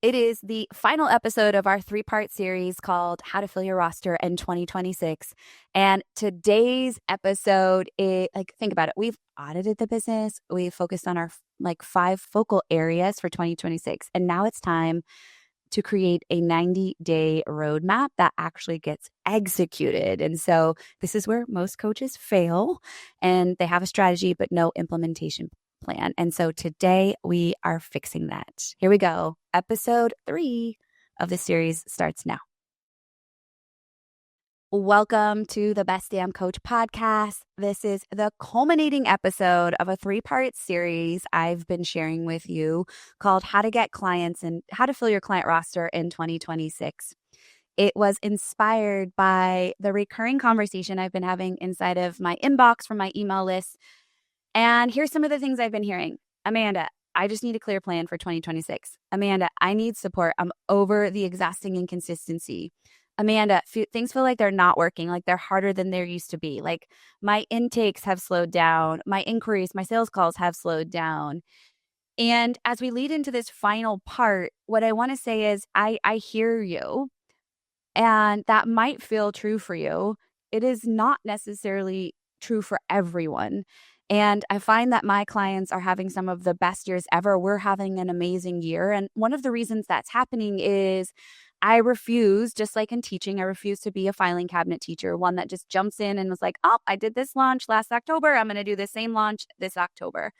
It is the final episode of our three-part series called How to Fill Your Roster in 2026. And today's episode is think about it. We've audited the business. We've focused on our 5 focal areas for 2026. And now it's time to create a 90-day roadmap that actually gets executed. And so this is where most coaches fail, and they have a strategy, but no implementation plan. And so today we are fixing that. Here we go. Episode 3 of the series starts now. Welcome to the Best Damn Coach podcast. This is the culminating episode of a 3-part series I've been sharing with you called How to Get Clients and How to Fill Your Client Roster in 2026. It was inspired by the recurring conversation I've been having inside of my inbox from my email list. And here's some of the things I've been hearing. Amanda, I just need a clear plan for 2026. Amanda, I need support. I'm over the exhausting inconsistency. Amanda, things feel like they're not working, like they're harder than they used to be. Like my intakes have slowed down, my inquiries, my sales calls have slowed down. And as we lead into this final part, what I want to say is I hear you, and that might feel true for you. It is not necessarily true for everyone. And I find that my clients are having some of the best years ever. We're having an amazing year. And one of the reasons that's happening is I refuse, just like in teaching, I refuse to be a filing cabinet teacher, one that just jumps in and was like, oh, I did this launch last October. I'm going to do the same launch this October.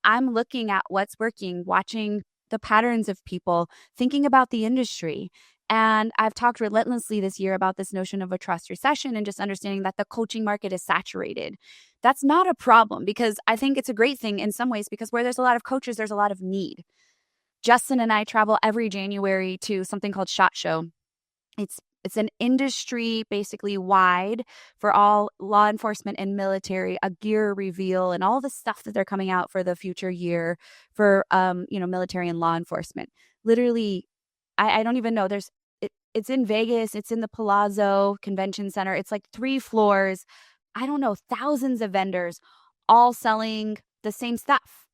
I'm looking at what's working, watching the patterns of people, thinking about the industry. And I've talked relentlessly this year about this notion of a trust recession and just understanding that the coaching market is saturated. That's not a problem, because I think it's a great thing in some ways, because where there's a lot of coaches, there's a lot of need. Justin and I travel every January to something called SHOT Show. It's an industry basically wide for all law enforcement and military, a gear reveal and all the stuff that they're coming out for the future year for military and law enforcement. Literally, I don't even know. It's in Vegas. It's in the Palazzo Convention Center. It's like 3 floors. I don't know, thousands of vendors all selling the same stuff.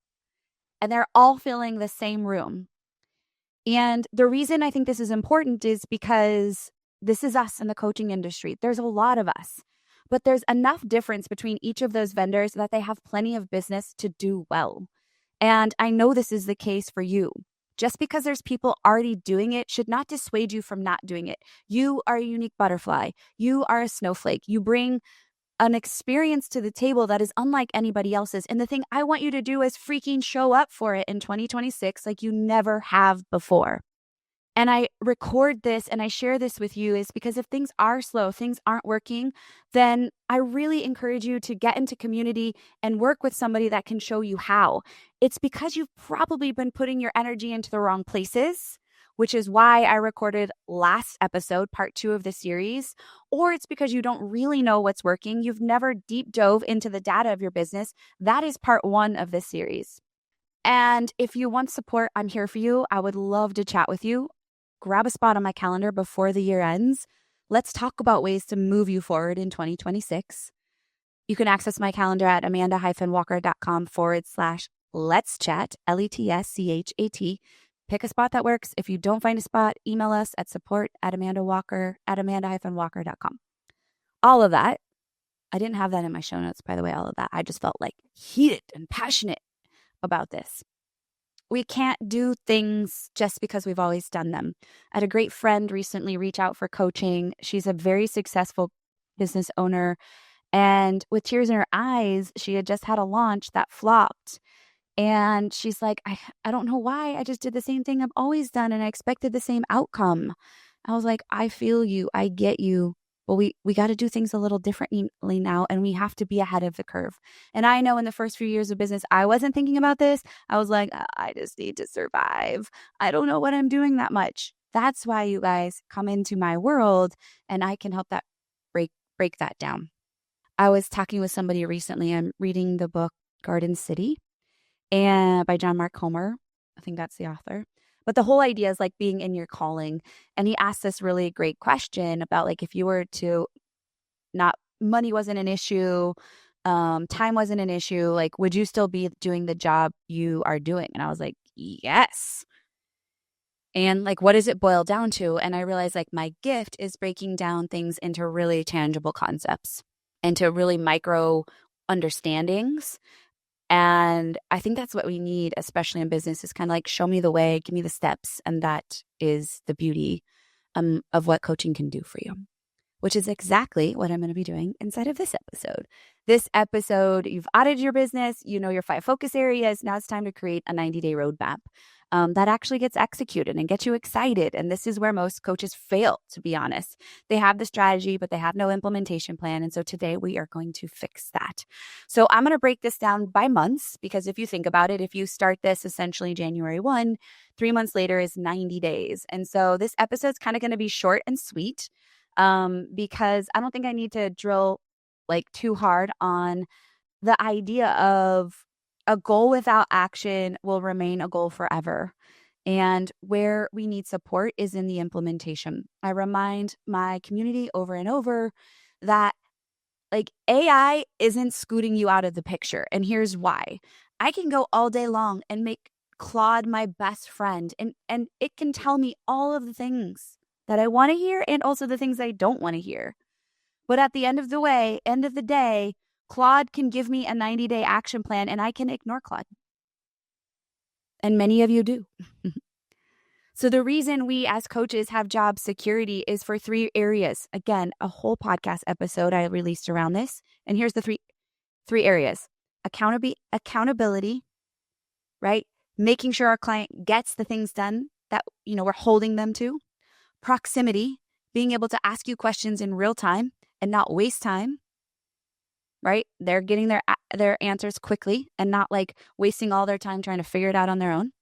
And they're all filling the same room. And the reason I think this is important is because this is us in the coaching industry. There's a lot of us, but there's enough difference between each of those vendors that they have plenty of business to do well. And I know this is the case for you. Just because there's people already doing it should not dissuade you from not doing it. You are a unique butterfly. You are a snowflake. You bring an experience to the table that is unlike anybody else's. And the thing I want you to do is freaking show up for it in 2026 like you never have before. And I record this and I share this with you is because if things are slow, things aren't working, then I really encourage you to get into community and work with somebody that can show you how. It's because you've probably been putting your energy into the wrong places, which is why I recorded last episode, part 2 of the series, or it's because you don't really know what's working. You've never deep dove into the data of your business. That is part 1 of this series. And if you want support, I'm here for you. I would love to chat with you. Grab a spot on my calendar before the year ends. Let's talk about ways to move you forward in 2026. You can access my calendar at amanda-walker.com/let's chat, LETSCHAT. Pick a spot that works. If you don't find a spot, email us at support@amanda-walker.com. All of that. I didn't have that in my show notes, by the way, all of that. I just felt like heated and passionate about this. We can't do things just because we've always done them. I had a great friend recently reach out for coaching. She's a very successful business owner. And with tears in her eyes, she had just had a launch that flopped. And she's like, I don't know why. I just did the same thing I've always done and I expected the same outcome. I was like, I feel you. I get you. But we got to do things a little differently now, and we have to be ahead of the curve. And I know in the first few years of business, I wasn't thinking about this. I was like, I just need to survive. I don't know what I'm doing that much. That's why you guys come into my world, and I can help that break that down. I was talking with somebody recently. I'm reading the book Garden City and by John Mark Comer. I think that's the author. But the whole idea is like being in your calling. And he asked this really great question about like if you were to not, money wasn't an issue, time wasn't an issue, like would you still be doing the job you are doing? And I was like, yes. And like, what does it boil down to? And I realized like my gift is breaking down things into really tangible concepts, into really micro understandings. And I think that's what we need, especially in business, is kind of like, show me the way, give me the steps. And that is the beauty of what coaching can do for you, which is exactly what I'm going to be doing inside of this episode. This episode, you've audited your business, you know your 5 focus areas. Now it's time to create a 90-day roadmap that actually gets executed and gets you excited. And this is where most coaches fail, to be honest. They have the strategy, but they have no implementation plan. And so today we are going to fix that. So I'm going to break this down by months, because if you think about it, if you start this essentially January 1, 3 months later is 90 days. And so this episode's kind of going to be short and sweet, because I don't think I need to drill like too hard on the idea of a goal without action will remain a goal forever. And where we need support is in the implementation. I remind my community over and over that like AI isn't scooting you out of the picture. And here's why. I can go all day long and make Claude my best friend, and it can tell me all of the things that I want to hear and also the things I don't want to hear. But at the end of the day, Claude can give me a 90-day action plan and I can ignore Claude. And many of you do. So the reason we as coaches have job security is for 3 areas. Again, a whole podcast episode I released around this. And here's the three areas. Accountability, right? Making sure our client gets the things done that, we're holding them to. Proximity, being able to ask you questions in real time and not waste time, right? They're getting their answers quickly and not like wasting all their time trying to figure it out on their own.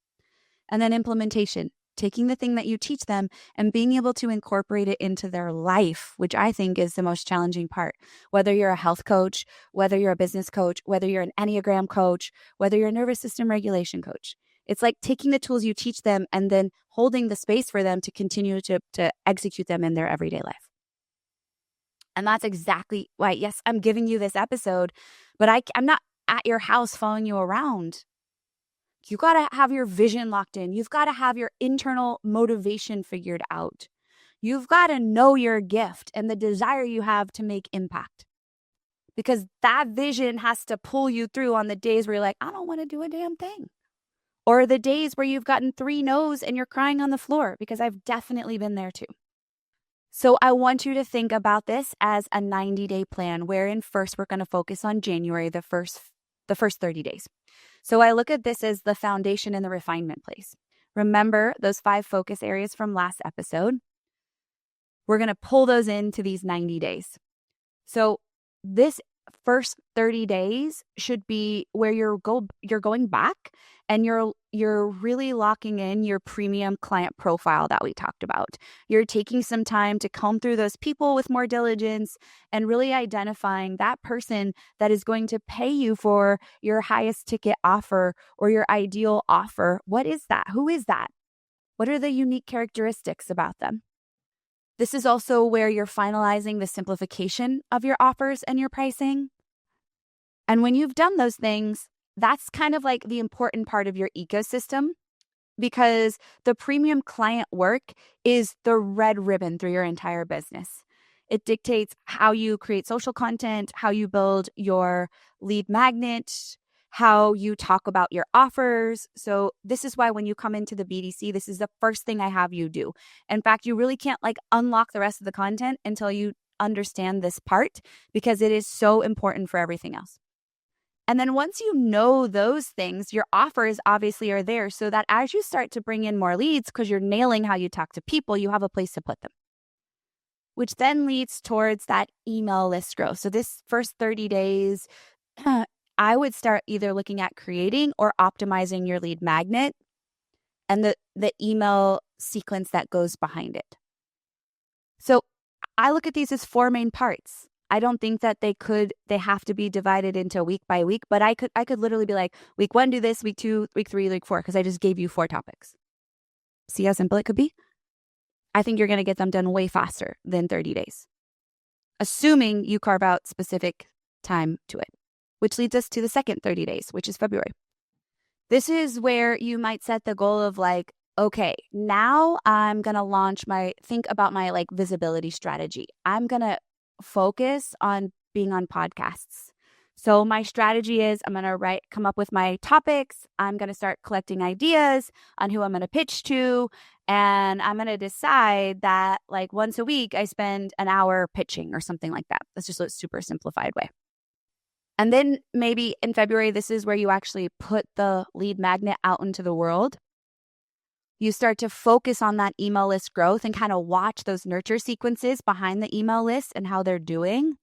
And then implementation, taking the thing that you teach them and being able to incorporate it into their life, which I think is the most challenging part. Whether you're a health coach, whether you're a business coach, whether you're an Enneagram coach, whether you're a nervous system regulation coach. It's like taking the tools you teach them and then holding the space for them to continue to execute them in their everyday life. And that's exactly why, yes, I'm giving you this episode, but I'm not at your house following you around. You got to have your vision locked in. You've got to have your internal motivation figured out. You've got to know your gift and the desire you have to make impact. Because that vision has to pull you through on the days where you're like, I don't want to do a damn thing. Or the days where you've gotten 3 no's and you're crying on the floor, because I've definitely been there too. So I want you to think about this as a 90-day plan, wherein first we're going to focus on January, the first 30 days. So I look at this as the foundation and the refinement place. Remember those 5 focus areas from last episode? We're going to pull those into these 90 days. So this first 30 days should be where you're going back and you're really locking in your premium client profile that we talked about. You're taking some time to comb through those people with more diligence and really identifying that person that is going to pay you for your highest ticket offer or your ideal offer. What is that? Who is that? What are the unique characteristics about them? This is also where you're finalizing the simplification of your offers and your pricing. And when you've done those things, that's kind of like the important part of your ecosystem, because the premium client work is the red ribbon through your entire business. It dictates how you create social content, how you build your lead magnet, how you talk about your offers. So this is why when you come into the BDC, this is the first thing I have you do. In fact, you really can't like unlock the rest of the content until you understand this part, because it is so important for everything else. And then once you know those things, your offers obviously are there, so that as you start to bring in more leads, because you're nailing how you talk to people, you have a place to put them, which then leads towards that email list growth. So this first 30 days, I would start either looking at creating or optimizing your lead magnet and the email sequence that goes behind it. So I look at these as 4 main parts. I don't think that they have to be divided into week by week, but I could literally be like, week 1, do this, week 2, week 3, week 4, because I just gave you 4 topics. See how simple it could be? I think you're going to get them done way faster than 30 days, assuming you carve out specific time to it, which leads us to the second 30 days, which is February. This is where you might set the goal of like, okay, now I'm going to think about my like visibility strategy. I'm going to focus on being on podcasts. So my strategy is I'm going to come up with my topics. I'm going to start collecting ideas on who I'm going to pitch to. And I'm going to decide that like once a week, I spend an hour pitching or something like that. That's just a super simplified way. And then maybe in February, this is where you actually put the lead magnet out into the world. You start to focus on that email list growth and kind of watch those nurture sequences behind the email list and how they're doing.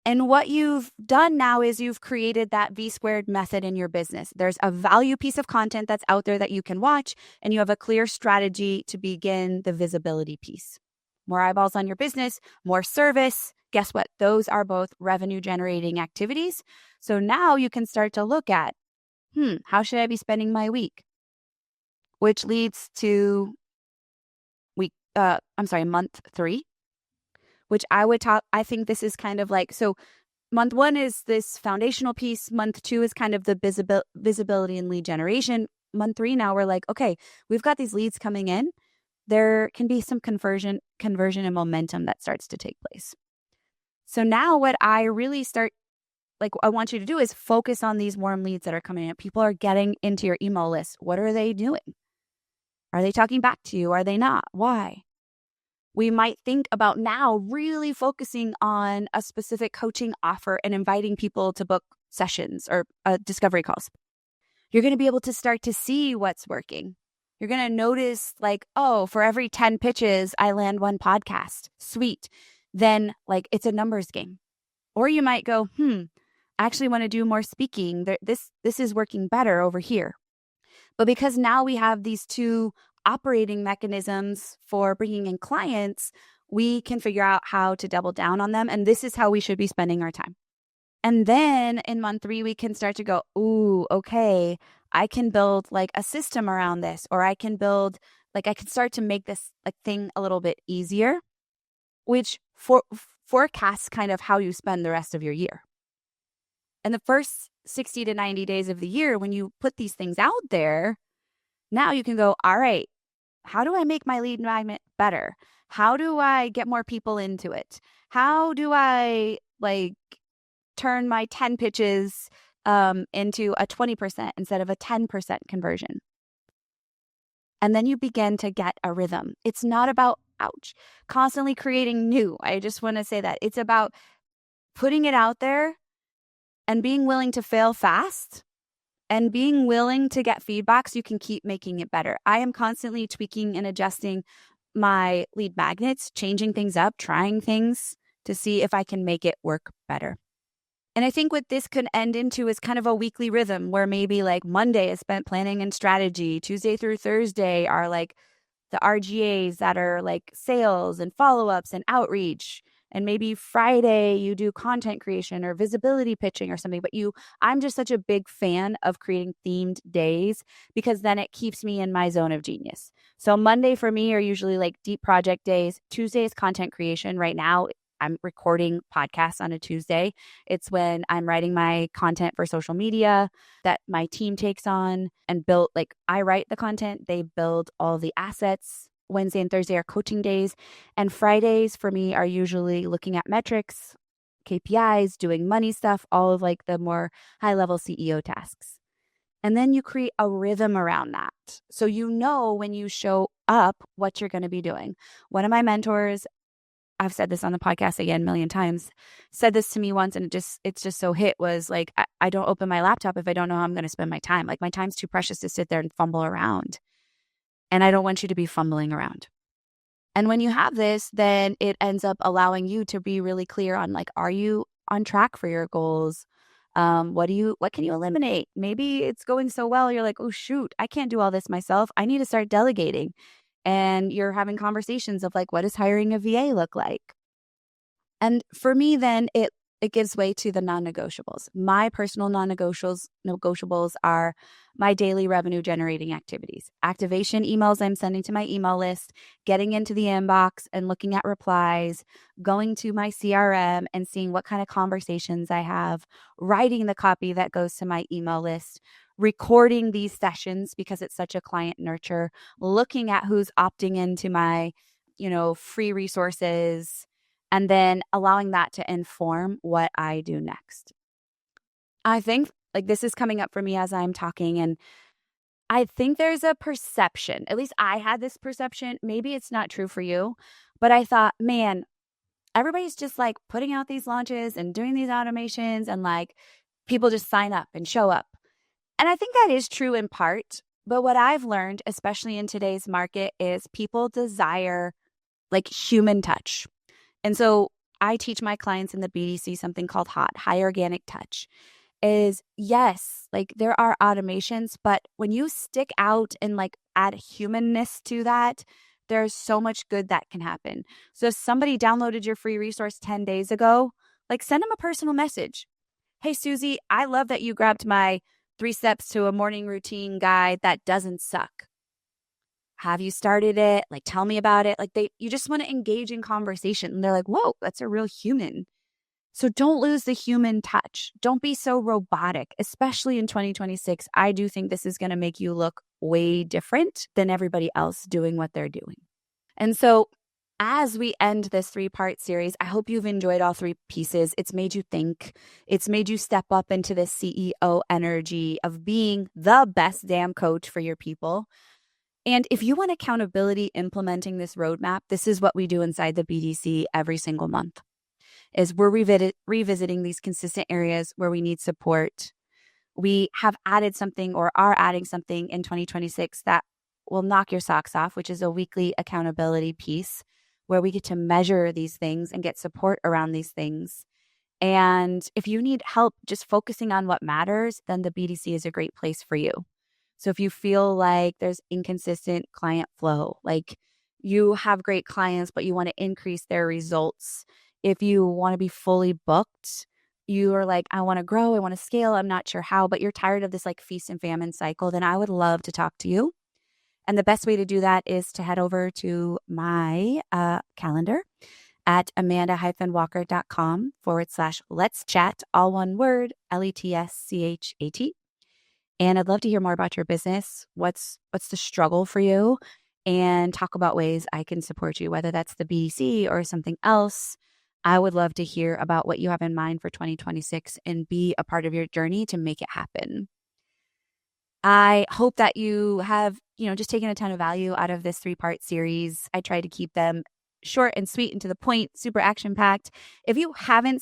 And what you've done now is you've created that V squared method in your business. There's a value piece of content that's out there that you can watch, and you have a clear strategy to begin the visibility piece. More eyeballs on your business, more service. Guess what? Those are both revenue generating activities. So now you can start to look at, how should I be spending my week? Which leads to month 3, which I think this is kind of like, so month 1 is this foundational piece. Month 2 is kind of the visibility and lead generation. Month 3, now we're like, okay, we've got these leads coming in. There can be some conversion and momentum that starts to take place. So now what I really I want you to do is focus on these warm leads that are coming in. People are getting into your email list. What are they doing? Are they talking back to you? Are they not? Why? We might think about now really focusing on a specific coaching offer and inviting people to book sessions or discovery calls. You're going to be able to start to see what's working. You're going to notice like, oh, for every 10 pitches, I land 1 podcast. Sweet. Then like it's a numbers game. Or you might go, I actually want to do more speaking. This is working better over here. But because now we have these 2 operating mechanisms for bringing in clients, we can figure out how to double down on them. And this is how we should be spending our time. And then in month 3, we can start to go, ooh, okay, I can build like a system around this, or I can start to make this like thing a little bit easier, which forecasts kind of how you spend the rest of your year. And the first 60 to 90 days of the year, when you put these things out there, now you can go, all right, how do I make my lead magnet better? How do I get more people into it? How do I turn my 10 pitches into a 20% instead of a 10% conversion? And then you begin to get a rhythm. It's not about, constantly creating new. I just want to say that. It's about putting it out there and being willing to fail fast and being willing to get feedback so you can keep making it better. I am constantly tweaking and adjusting my lead magnets, changing things up, trying things to see if I can make it work better. And I think what this could end into is kind of a weekly rhythm where maybe like Monday is spent planning and strategy. Tuesday through Thursday are like the RGAs that are like sales and follow-ups and outreach. And maybe Friday you do content creation or visibility pitching or something. But I'm just such a big fan of creating themed days because then it keeps me in my zone of genius. So Monday for me are usually like deep project days. Tuesday is content creation. Right now, I'm recording podcasts on a Tuesday. It's when I'm writing my content for social media that my team takes on and build, I write the content, they build all the assets. Wednesday and Thursday are coaching days. And Fridays for me are usually looking at metrics, KPIs, doing money stuff, all of the more high-level CEO tasks. And then you create a rhythm around that. So when you show up what you're going to be doing. One of my mentors, I've said this on the podcast again a million times, said this to me once and it's just so hit was I don't open my laptop if I don't know how I'm going to spend my time. My time's too precious to sit there and fumble around. And I don't want you to be fumbling around. And when you have this, then it ends up allowing you to be really clear on are you on track for your goals? What can you eliminate? Maybe it's going so well. You're like, oh shoot, I can't do all this myself. I need to start delegating. And you're having conversations of what does hiring a VA look like? And for me, then it gives way to the non-negotiables. My personal non-negotiables are my daily revenue generating activities, activation emails I'm sending to my email list, getting into the inbox and looking at replies, going to my CRM and seeing what kind of conversations I have, writing the copy that goes to my email list, recording these sessions because it's such a client nurture, looking at who's opting into my, free resources, and then allowing that to inform what I do next. I think like this is coming up for me as I'm talking, and I think there's a perception, at least I had this perception, maybe it's not true for you, but I thought, man, everybody's just like putting out these launches and doing these automations and like people just sign up and show up. And I think that is true in part. But what I've learned, especially in today's market, is people desire like human touch. And so I teach my clients in the BDC something called HOT, high organic touch. Is yes, like there are automations, but when you stick out and like add humanness to that, there's so much good that can happen. So if somebody downloaded your free resource 10 days ago, like send them a personal message. Hey, Susie, I love that you grabbed my 3 steps to a morning routine guide that doesn't suck. Have you started it? Like, tell me about it. Like you just want to engage in conversation. And they're like, whoa, that's a real human. So don't lose the human touch. Don't be so robotic, especially in 2026. I do think this is going to make you look way different than everybody else doing what they're doing. And so as we end this 3-part series, I hope you've enjoyed all 3 pieces. It's made you think. It's made you step up into this CEO energy of being the best damn coach for your people. And if you want accountability implementing this roadmap, this is what we do inside the BDC every single month. Is we're revisiting these consistent areas where we need support. We have added something or are adding something in 2026 that will knock your socks off, which is a weekly accountability piece where we get to measure these things and get support around these things. And if you need help just focusing on what matters, then the BDC is a great place for you. So if you feel like there's inconsistent client flow, like you have great clients, but you want to increase their results, if you want to be fully booked, you are like, I want to grow, I want to scale, I'm not sure how, but you're tired of this like feast and famine cycle, then I would love to talk to you. And the best way to do that is to head over to my calendar at amanda-walker.com/let's chat, all one word, LETSCHAT. And I'd love to hear more about your business. What's the struggle for you? And talk about ways I can support you, whether that's the BDC or something else. I would love to hear about what you have in mind for 2026 and be a part of your journey to make it happen. I hope that you have, just taken a ton of value out of this 3-part series. I try to keep them short and sweet and to the point, super action-packed. If you haven't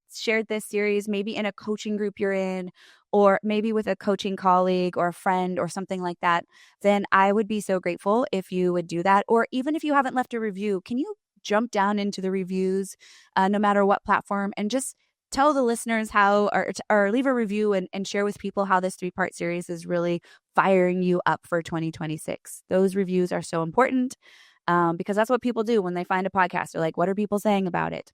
shared this series, maybe in a coaching group you're in, or maybe with a coaching colleague or a friend or something like that, then I would be so grateful if you would do that. Or even if you haven't left a review, can you jump down into the reviews, no matter what platform, and just tell the listeners how, or leave a review and share with people how this 3-part series is really firing you up for 2026. Those reviews are so important because that's what people do when they find a podcast. They're like, what are people saying about it?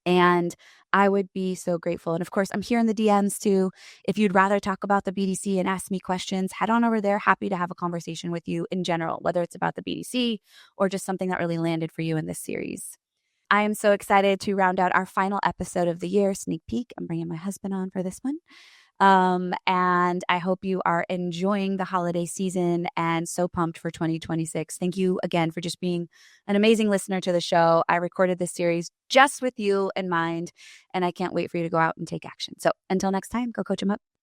And I would be so grateful. And of course, I'm here in the DMs too. If you'd rather talk about the BDC and ask me questions, head on over there. Happy to have a conversation with you in general, whether it's about the BDC or just something that really landed for you in this series. I am so excited to round out our final episode of the year, sneak peek. I'm bringing my husband on for this one. And I hope you are enjoying the holiday season and so pumped for 2026. Thank you again for just being an amazing listener to the show. I recorded this series just with you in mind, and I can't wait for you to go out and take action. So until next time, go coach 'em up.